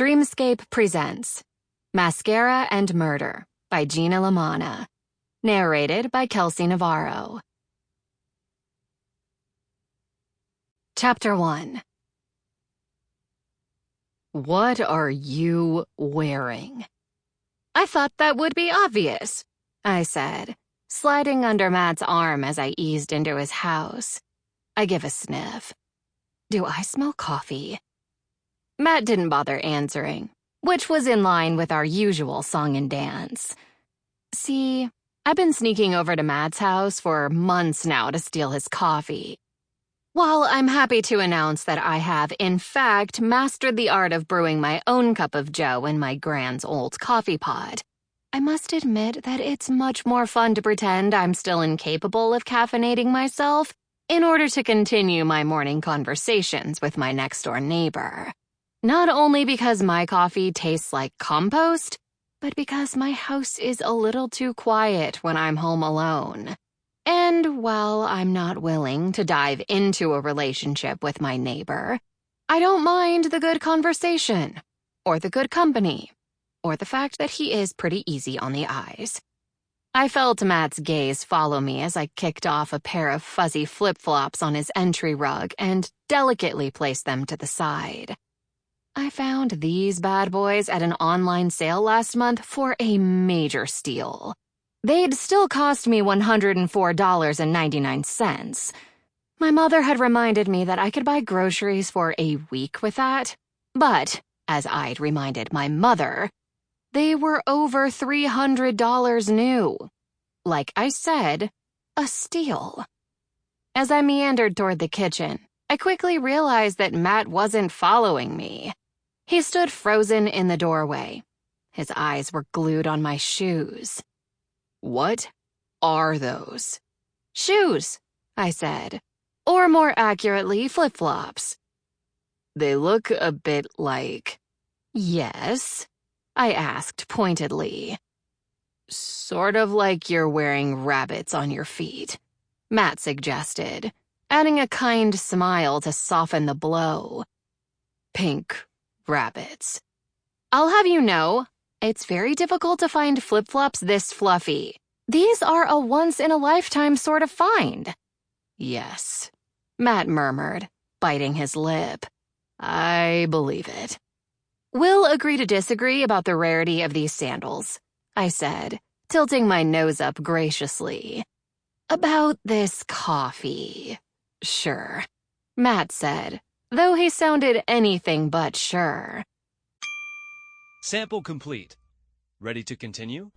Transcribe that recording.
Dreamscape presents Mascara and Murder by Gina Lamanna. Narrated by Kelsey Navarro. Chapter 1. What are you wearing? I thought that would be obvious, I said, sliding under Matt's arm as I eased into his house. I give a sniff. Do I smell coffee? Matt didn't bother answering, which was in line with our usual song and dance. See, I've been sneaking over to Matt's house for months now to steal his coffee. While I'm happy to announce that I have, in fact, mastered the art of brewing my own cup of joe in my grand's old coffee pot, I must admit that it's much more fun to pretend I'm still incapable of caffeinating myself in order to continue my morning conversations with my next-door neighbor. Not only because my coffee tastes like compost, but because my house is a little too quiet when I'm home alone. And while I'm not willing to dive into a relationship with my neighbor, I don't mind the good conversation, or the good company, or the fact that he is pretty easy on the eyes. I felt Matt's gaze follow me as I kicked off a pair of fuzzy flip-flops on his entry rug and delicately placed them to the side. I found these bad boys at an online sale last month for a major steal. They'd still cost me $104.99. My mother had reminded me that I could buy groceries for a week with that, but, as I'd reminded my mother, they were over $300 new. Like I said, a steal. As I meandered toward the kitchen, I quickly realized that Matt wasn't following me. He stood frozen in the doorway. His eyes were glued on my shoes. What are those? Shoes, I said. Or more accurately, flip-flops. They look a bit like... Yes, I asked pointedly. Sort of like you're wearing rabbits on your feet, Matt suggested, adding a kind smile to soften the blow. Pink rabbits. I'll have you know, it's very difficult to find flip-flops this fluffy. These are a once-in-a-lifetime sort of find. Yes, Matt murmured, biting his lip. I believe it. We'll agree to disagree about the rarity of these sandals, I said, tilting my nose up graciously. About this coffee. Sure, Matt said, though he sounded anything but sure. Sample complete. Ready to continue?